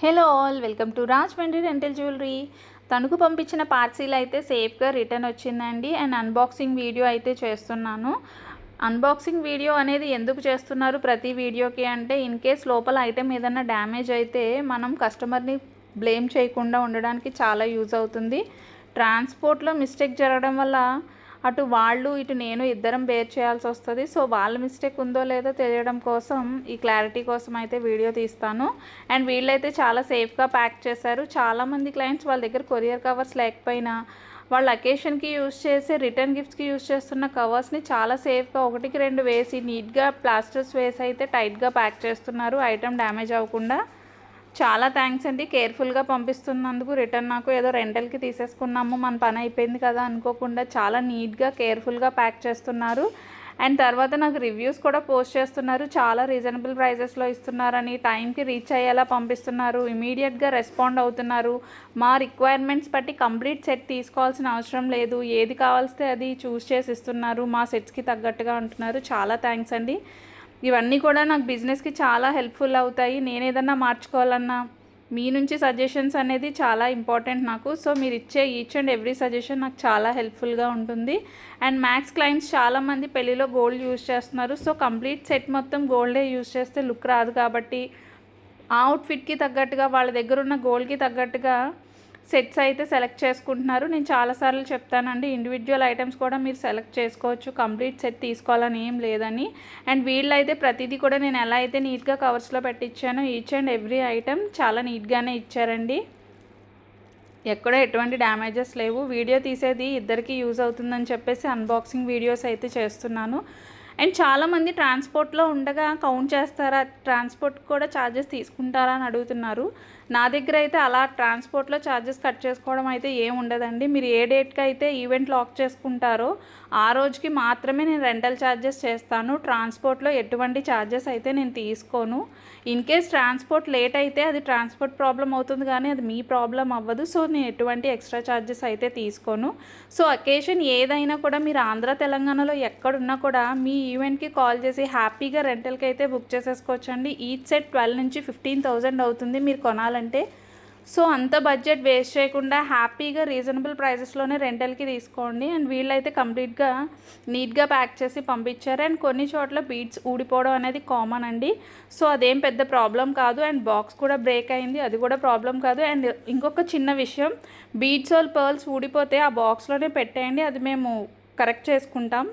Hello all, welcome to Rajahmundry rental jewellery. Tanuku పంపించిన parcel అయితే సేఫ్గా రిటర్న్ వచ్చిందండి. అండ్ అన్బాక్సింగ్ వీడియో అయితే చేస్తున్నాను. అన్బాక్సింగ్ వీడియో అనేది ఎందుకు చేస్తున్నారు ప్రతి వీడియోకి అంటే, ఇన్ కేస్ లోపల ఐటెం ఏదైనా డ్యామేజ్ అయితే మనం కస్టమర్ని బ్లేమ్ చేయకుండా ఉండడానికి చాలా యూజ్ అవుతుంది. ట్రాన్స్పోర్ట్లో మిస్టేక్ జరగడం వల్ల అటు వాళ్ళు ఇటు నేను ఇద్దరం బేర్ చేయాల్సి వస్తుంది. సో వాళ్ళ మిస్టేక్ ఉందో లేదో తెలియడం కోసం ఈ క్లారిటీ కోసం అయితే వీడియో తీస్తాను. అండ్ వీళ్ళైతే చాలా సేఫ్గా ప్యాక్ చేశారు. చాలామంది క్లయింట్స్ వాళ్ళ దగ్గర కొరియర్ కవర్స్ లేకపోయినా వాళ్ళ అకేషన్కి యూజ్ చేసి రిటర్న్ గిఫ్ట్స్కి యూజ్ చేస్తున్న కవర్స్ని చాలా సేఫ్గా ఒకటికి రెండు వేసి నీట్గా ప్లాస్టర్స్ వేసి అయితే టైట్గా ప్యాక్ చేస్తున్నారు, ఐటమ్ డ్యామేజ్ అవ్వకుండా. చాలా థ్యాంక్స్ అండి, కేర్ఫుల్గా పంపిస్తున్నందుకు. రిటర్న్ నాకు ఏదో రెంటల్కి తీసేసుకున్నాము, మన పని అయిపోయింది కదా అనుకోకుండా చాలా నీట్గా కేర్ఫుల్గా ప్యాక్ చేస్తున్నారు. అండ్ తర్వాత నాకు రివ్యూస్ కూడా పోస్ట్ చేస్తున్నారు. చాలా రీజనబుల్ ప్రైజెస్లో ఇస్తున్నారని, టైంకి రీచ్ అయ్యేలా పంపిస్తున్నారు, ఇమీడియట్గా రెస్పాండ్ అవుతున్నారు. మా రిక్వైర్మెంట్స్ బట్టి కంప్లీట్ సెట్ తీసుకోవాల్సిన అవసరం లేదు, ఏది కావాల్స్తే అది చూస్ చేసి ఇస్తున్నారు, మా సెట్స్కి తగ్గట్టుగా అంటున్నారు. చాలా థ్యాంక్స్ అండి. ఇవన్నీ కూడా నాకు బిజినెస్కి చాలా హెల్ప్ఫుల్ అవుతాయి. నేను ఏదన్నా మార్చుకోవాలన్నా మీ నుంచి సజెషన్స్ అనేది చాలా ఇంపార్టెంట్ నాకు. సో మీరు ఇచ్చే ఈచ్ అండ్ ఎవ్రీ సజెషన్ నాకు చాలా హెల్ప్ఫుల్గా ఉంటుంది. అండ్ మ్యాక్స్ క్లయింట్స్ చాలామంది పెళ్ళిలో గోల్డ్ యూజ్ చేస్తున్నారు. సో కంప్లీట్ సెట్ మొత్తం గోల్డే యూజ్ చేస్తే లుక్ రాదు కాబట్టి ఆ అవుట్ఫిట్కి తగ్గట్టుగా వాళ్ళ దగ్గర ఉన్న గోల్డ్కి తగ్గట్టుగా సెట్స్ అయితే సెలెక్ట్ చేసుకుంటున్నారు. నేను చాలాసార్లు చెప్తానండి, ఇండివిజువల్ ఐటమ్స్ కూడా మీరు సెలెక్ట్ చేసుకోవచ్చు, కంప్లీట్ సెట్ తీసుకోవాలని ఏం లేదని. అండ్ వీళ్ళైతే ప్రతిదీ కూడా నేను ఎలా అయితే నీట్గా కవర్స్లో పెట్టించానో ఈచ్ అండ్ ఎవ్రీ ఐటమ్ చాలా నీట్గానే ఇచ్చారండి. ఎక్కడ ఎటువంటి డ్యామేజెస్ లేవు. వీడియో తీసేది ఇద్దరికి యూజ్ అవుతుందని చెప్పేసి అన్బాక్సింగ్ వీడియోస్ అయితే చేస్తున్నాను. అండ్ చాలామంది ట్రాన్స్పోర్ట్లో ఉండగా కౌంట్ చేస్తారా, ట్రాన్స్పోర్ట్ కూడా ఛార్జెస్ తీసుకుంటారా అని అడుగుతున్నారు. నా దగ్గర అయితే అలా ట్రాన్స్పోర్ట్లో ఛార్జెస్ కట్ చేసుకోవడం అయితే ఏం ఉండదండి. మీరు ఏ డేట్కి అయితే ఈవెంట్ లాక్ చేసుకుంటారో ఆ రోజుకి మాత్రమే నేను రెంటల్ ఛార్జెస్ చేస్తాను. ట్రాన్స్పోర్ట్లో ఎటువంటి ఛార్జెస్ అయితే నేను తీసుకోను. ఇన్ కేస్ ట్రాన్స్పోర్ట్ లేట్ అయితే అది ట్రాన్స్పోర్ట్ ప్రాబ్లం అవుతుంది, కానీ అది మీ ప్రాబ్లం అవ్వదు. సో నేను ఎటువంటి ఎక్స్ట్రా ఛార్జెస్ అయితే తీసుకోను. సో అకేషన్ ఏదైనా కూడా మీరు ఆంధ్ర తెలంగాణలో ఎక్కడున్నా కూడా మీ ఈవెంట్కి కాల్ చేసి హ్యాపీగా రెంటల్కి అయితే బుక్ చేసేసుకోవచ్చండి. ఈచ్ సెట్ 12 నుంచి 15,000 అవుతుంది మీరు కొనాలంటే. సో అంత బడ్జెట్ వేస్ట్ చేయకుండా హ్యాపీగా రీజనబుల్ ప్రైజెస్లోనే రెంటల్కి తీసుకోండి. అండ్ వీళ్ళైతే కంప్లీట్గా నీట్గా ప్యాక్ చేసి పంపించారు. అండ్ కొన్ని చోట్ల బీడ్స్ ఊడిపోవడం అనేది కామన్ అండి. సో అదేం పెద్ద ప్రాబ్లం కాదు. అండ్ బాక్స్ కూడా బ్రేక్ అయింది, అది కూడా ప్రాబ్లం కాదు. అండ్ ఇంకొక చిన్న విషయం, బీడ్స్ ఆర్ పర్ల్స్ ఊడిపోతే ఆ బాక్స్లోనే పెట్టేయండి, అది మేము కరెక్ట్ చేసుకుంటాం.